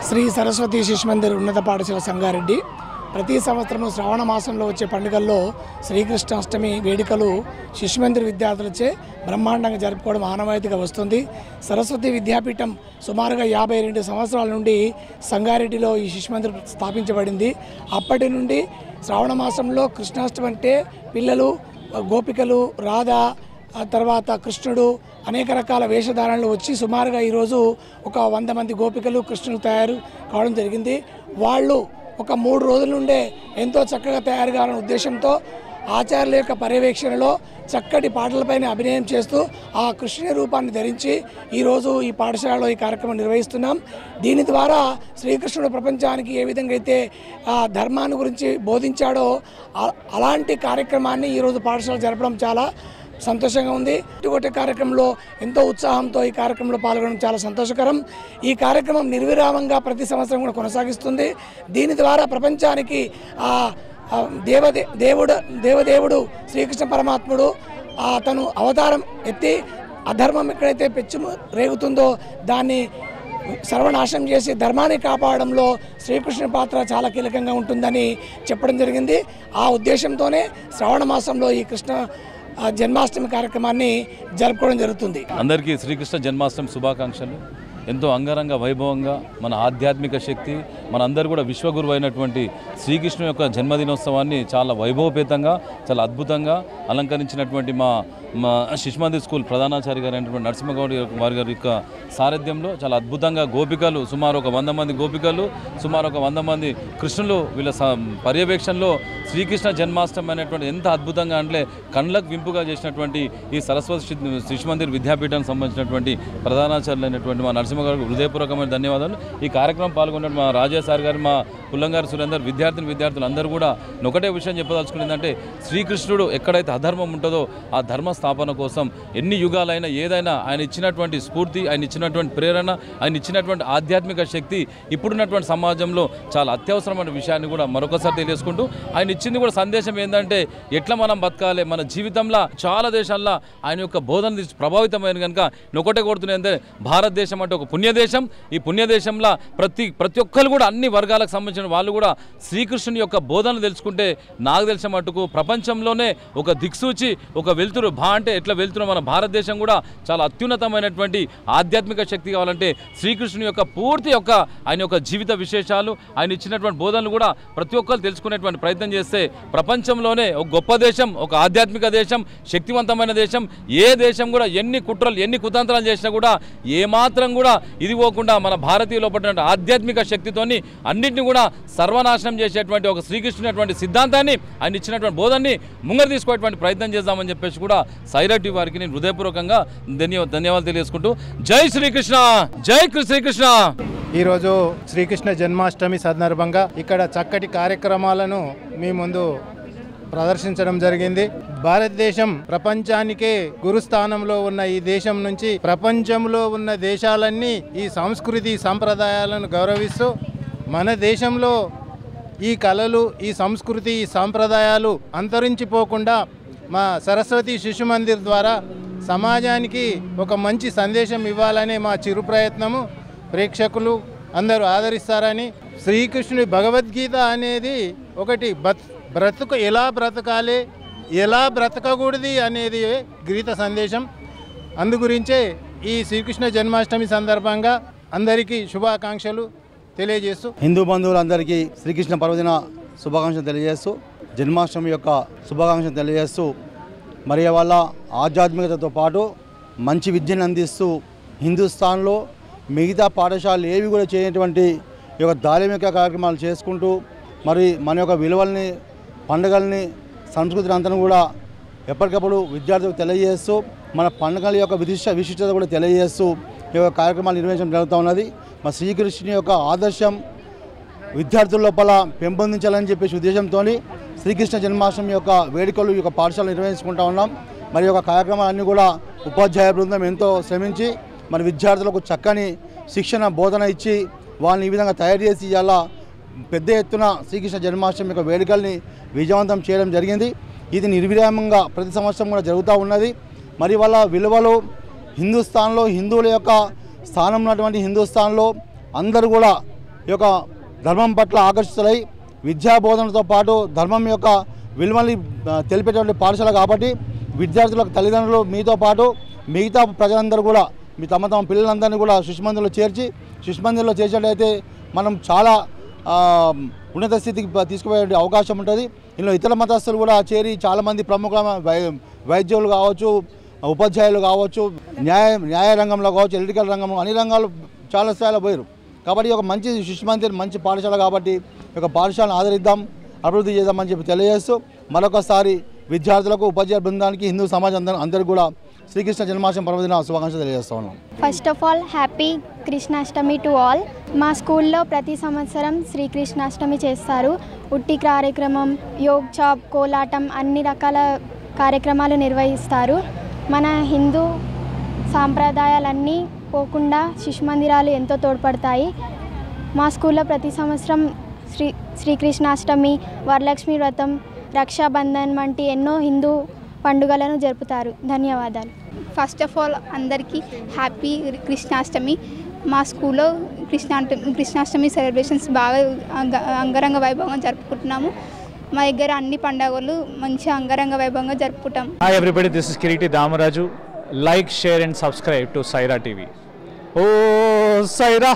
శ్రీ సరస్వతి శిశు మందిర్ ఉన్నత పాఠశాల సంగారెడ్డి ప్రతి సంవత్సరం శ్రావణ మాసంలో వచ్చే పండుగల్లో శ్రీకృష్ణాష్టమి వేడుకలు శిశు మందిర్ విద్యార్థులచే బ్రహ్మాండంగా జరుపుకోవడం ఆనవాయితీగా వస్తుంది. సరస్వతి విద్యాపీఠం సుమారుగా 52 సంవత్సరాల నుండి సంగారెడ్డిలో ఈ శిశు మందిర్ స్థాపించబడింది. అప్పటి నుండి శ్రావణ మాసంలో కృష్ణాష్టమి అంటే పిల్లలు గోపికలు రాధ తర్వాత కృష్ణుడు అనేక రకాల వేషధారణలు వచ్చి సుమారుగా ఈరోజు ఒక 100 మంది గోపికలు కృష్ణులు తయారు కావడం జరిగింది. వాళ్ళు ఒక 3 రోజుల నుండే ఎంతో చక్కగా తయారు కావాలనే ఉద్దేశంతో ఆచార్యుల యొక్క పర్యవేక్షణలో చక్కటి పాటలపైన అభినయం చేస్తూ ఆ కృష్ణుని రూపాన్ని ధరించి ఈరోజు ఈ పాఠశాలలో ఈ కార్యక్రమం నిర్వహిస్తున్నాం. దీని ద్వారా శ్రీకృష్ణుడు ప్రపంచానికి ఏ విధంగా అయితే ధర్మాన్ని గురించి బోధించాడో అలాంటి కార్యక్రమాన్ని ఈరోజు పాఠశాల జరపడం చాలా సంతోషంగా ఉంది. ఇటువంటి కార్యక్రమంలో ఎంతో ఉత్సాహంతో ఈ కార్యక్రమంలో పాల్గొనడం చాలా సంతోషకరం. ఈ కార్యక్రమం నిర్విరామంగా ప్రతి సంవత్సరం కూడా కొనసాగిస్తుంది. దీని ద్వారా ప్రపంచానికి దేవదేవుడు శ్రీకృష్ణ పరమాత్ముడు తను అవతారం ఎత్తి అధర్మం ఎక్కడైతే పెచ్చు రేగుతుందో దాన్ని సర్వనాశనం చేసి ధర్మాన్ని కాపాడడంలో శ్రీకృష్ణ పాత్ర చాలా కీలకంగా ఉంటుందని చెప్పడం జరిగింది. ఆ ఉద్దేశంతోనే శ్రావణ మాసంలో ఈ కృష్ణ జన్మాష్టమి కార్యక్రమాన్ని జరుపుకోవడం జరుగుతుంది. అందరికీ శ్రీకృష్ణ జన్మాష్టమి శుభాకాంక్షలు. ఎంతో అంగరంగ వైభవంగా మన ఆధ్యాత్మిక శక్తి మనందరూ కూడా విశ్వగురువు అయినటువంటి శ్రీకృష్ణుని యొక్క జన్మదినోత్సవాన్ని చాలా వైభవపేతంగా చాలా అద్భుతంగా అలంకరించినటువంటి మా శిశు మందిర్ స్కూల్ ప్రధానాచార్య గారు అయినటువంటి నరసింహగౌడ్ వారి గారి యొక్క సారథ్యంలో చాలా అద్భుతంగా గోపికలు సుమారు ఒక 100 మంది గోపికలు సుమారు ఒక 100 మంది కృష్ణులు వీళ్ళ పర్యవేక్షణలో శ్రీకృష్ణ జన్మాష్టమి అనేటువంటి ఎంత అద్భుతంగా అంటే కళ్ళకు వింపుగా చేసినటువంటి ఈ సరస్వతి శిశు మందిర్ విద్యాపీఠానికి సంబంధించినటువంటి ప్రధానాచార్యులు అయినటువంటి మా నరసింహగౌడ్ హృదయపూర్వకమైన ధన్యవాదాలు. ఈ కార్యక్రమం పాల్గొన్న మా రాజా సార్ గారు మా పుల్లంగారు సురేందర్ విద్యార్థులు అందరూ కూడా ఒకటే విషయం చెప్పదలుచుకునేదంటే శ్రీకృష్ణుడు ఎక్కడైతే అధర్మం ఉంటుందో ఆ ధర్మ స్థాపన కోసం ఎన్ని యుగాలైనా ఏదైనా ఆయన ఇచ్చినటువంటి స్ఫూర్తి ఆయన ఇచ్చినటువంటి ప్రేరణ ఆయన ఇచ్చినటువంటి ఆధ్యాత్మిక శక్తి ఇప్పుడున్నటువంటి సమాజంలో చాలా అత్యవసరమైన విషయాన్ని కూడా మరొకసారి తెలియజేసుకుంటూ ఆయన ఇచ్చింది కూడా సందేశం ఏంటంటే ఎట్లా మనం బతకాలి మన జీవితంలో చాలా దేశాల్లో ఆయన యొక్క బోధన ప్రభావితమైన కనుక ఒకటే కోరుతున్నాయంటే భారతదేశం అంటే ఒక పుణ్యదేశం. ఈ పుణ్యదేశంలో ప్రతి ఒక్కరు కూడా అన్ని వర్గాలకు సంబంధించిన వాళ్ళు కూడా శ్రీకృష్ణుని యొక్క బోధనలు తెలుసుకుంటే నాకు తెలిసిన మట్టుకు ప్రపంచంలోనే ఒక దిక్సూచి ఒక వెలుతురు అంటే ఎట్లా వెళ్తున్నాం మన భారతదేశం కూడా చాలా అత్యున్నతమైనటువంటి ఆధ్యాత్మిక శక్తి కావాలంటే శ్రీకృష్ణుని యొక్క పూర్తి ఆయన యొక్క జీవిత విశేషాలు ఆయన ఇచ్చినటువంటి బోధనలు కూడా ప్రతి ఒక్కరు తెలుసుకునేటువంటి ప్రయత్నం చేస్తే ప్రపంచంలోనే ఒక గొప్ప దేశం ఒక ఆధ్యాత్మిక దేశం శక్తివంతమైన దేశం ఏ దేశం కూడా ఎన్ని కుట్రలు ఎన్ని కుతంత్రాలు చేసినా కూడా ఏమాత్రం కూడా ఇది పోకుండా మన భారతీయులో పడిన ఆధ్యాత్మిక శక్తితోని అన్నింటినీ కూడా సర్వనాశనం చేసేటువంటి ఒక శ్రీకృష్ణుని సిద్ధాంతాన్ని ఆయన ఇచ్చినటువంటి బోధనని ముంగరు తీసుకునేటువంటి ప్రయత్నం చేద్దామని చెప్పేసి కూడా సైరటి వారికి నేను హృదయపూర్వకంగా ధన్యవాదాలు తెలియజేసుకుంటూ జై శ్రీకృష్ణ జై శ్రీకృష్ణ. ఈరోజు శ్రీకృష్ణ జన్మాష్టమి సందర్భంగా ఇక్కడ చక్కటి కార్యక్రమాలను మీ ముందు ప్రదర్శించడం జరిగింది. భారతదేశం ప్రపంచానికే గురుస్థానంలో ఉన్న ఈ దేశం నుంచి ప్రపంచంలో ఉన్న దేశాలన్నీ ఈ సంస్కృతి సంప్రదాయాలను గౌరవిస్తూ మన దేశంలో ఈ కళలు ఈ సంస్కృతి ఈ సాంప్రదాయాలు అంతరించిపోకుండా మా సరస్వతి శిశు మందిర్ ద్వారా సమాజానికి ఒక మంచి సందేశం ఇవ్వాలనే మా చిరు ప్రయత్నము ప్రేక్షకులు అందరూ ఆదరిస్తారని శ్రీకృష్ణుని భగవద్గీత అనేది ఒకటి బ్రతుకు ఎలా బ్రతకాలి ఎలా బ్రతకకూడదు అనేది గీత సందేశం. అందుగురించే ఈ శ్రీకృష్ణ జన్మాష్టమి సందర్భంగా అందరికీ శుభాకాంక్షలు తెలియజేస్తూ హిందూ బంధువులందరికీ శ్రీకృష్ణ పర్వదిన శుభాకాంక్షలు తెలియజేస్తూ జన్మాష్టమి యొక్క శుభాకాంక్షలు తెలియజేస్తూ మరి వాళ్ళ ఆధ్యాత్మికతతో పాటు మంచి విద్యను అందిస్తూ హిందుస్థాన్లో మిగతా పాఠశాలలు ఏవి కూడా చేయనటువంటి ఈ యొక్క ధార్మిక కార్యక్రమాలు చేసుకుంటూ మరి మన యొక్క విలువల్ని పండుగల్ని సంస్కృతిని అంతా కూడా ఎప్పటికప్పుడు విద్యార్థులకు తెలియజేస్తూ మన పండుగల యొక్క విశిష్టత కూడా తెలియజేస్తూ ఈ యొక్క కార్యక్రమాలు నిర్వహించడం జరుగుతూ ఉన్నది. మా శ్రీకృష్ణుని యొక్క ఆదర్శం విద్యార్థుల లోపల పెంపొందించాలని చెప్పేసి ఉద్దేశంతో శ్రీకృష్ణ జన్మాష్టమి యొక్క వేడుకలు ఈ యొక్క పాఠశాల నిర్వహించుకుంటూ ఉన్నాం. మరి యొక్క కార్యక్రమాలన్నీ కూడా ఉపాధ్యాయ బృందం ఎంతో శ్రమించి మరి విద్యార్థులకు చక్కని శిక్షణ బోధన ఇచ్చి వాళ్ళని ఈ విధంగా తయారు చేసి ఇలా పెద్ద ఎత్తున శ్రీకృష్ణ జన్మాష్టమి యొక్క వేడుకల్ని విజయవంతం చేయడం జరిగింది. ఇది నిర్విరామంగా ప్రతి సంవత్సరం కూడా జరుగుతూ ఉన్నది. మరి వాళ్ళ విలువలు హిందుస్థాన్లో హిందువుల యొక్క స్థానం ఉన్నటువంటి హిందుస్థాన్లో అందరూ కూడా ఈ యొక్క ధర్మం పట్ల ఆకర్షితులై విద్యాబోధనతో పాటు ధర్మం యొక్క విలువల్ని తెలిపేటువంటి పాఠశాల కాబట్టి విద్యార్థులకు తల్లిదండ్రులు మీతో పాటు మిగతా ప్రజలందరూ కూడా మీ తమ పిల్లలందరినీ కూడా శిశుమందిర్లో చేర్చి శిశుమందిర్లో చేర్చినట్లయితే మనం చాలా ఉన్నత స్థితికి తీసుకుపోయే అవకాశం ఉంటుంది. ఇందులో ఇతర మతస్థులు కూడా చేరి చాలామంది ప్రముఖ వైద్యులు కావచ్చు, ఉపాధ్యాయులు కావచ్చు, న్యాయ రంగంలో కావచ్చు, ఎలక్ట్రికల్ రంగంలో అన్ని రంగాలు చాలా స్థాయిలో పోయారు. కాబట్టి ఒక మంచి శిశుమందిర్ మంచి పాఠశాల కాబట్టి ఒక పాఠశాలను ఆదరిద్దాం, అభివృద్ధి చేద్దామని చెప్పి తెలియజేస్తూ మరొకసారి విద్యార్థులకు ఉపాధ్యాయ బృందానికి హిందూ సమాజం అందరికీ కూడా శ్రీకృష్ణ జన్మాష్టమి పర్వదిన శుభాకాంక్షలు తెలియజేస్తా ఉన్నాం. First of all happy Krishnashtami to all. మా స్కూల్లో ప్రతి సంవత్సరం శ్రీకృష్ణాష్టమి చేస్తారు. ఉట్టి కార్యక్రమం, యోగ్ చాప్, కోలాటం అన్ని రకాల కార్యక్రమాలు నిర్వహిస్తారు. మన హిందూ సాంప్రదాయాలన్నీ పోకుండా శిశుమందిరాలు ఎంతో తోడ్పడతాయి. మా స్కూల్లో ప్రతి సంవత్సరం శ్రీకృష్ణాష్టమి, వరలక్ష్మి వ్రతం, రక్షాబంధన్ వంటి ఎన్నో హిందూ పండుగలను జరుపుతారు. ధన్యవాదాలు. ఫస్ట్ ఆఫ్ ఆల్ అందరికీ హ్యాపీ కృష్ణాష్టమి. మా స్కూల్లో కృష్ణాష్టమి సెలబ్రేషన్స్ బాగా అంగరంగ వైభవంగా జరుపుకుంటున్నాము. మా దగ్గర అన్ని పండుగలు మంచి అంగరంగ వైభవంగా జరుపుకుంటాం. Hi everybody, this is Kireeti Damaraju. Like, share and subscribe to Saira TV. ఓ సైరా.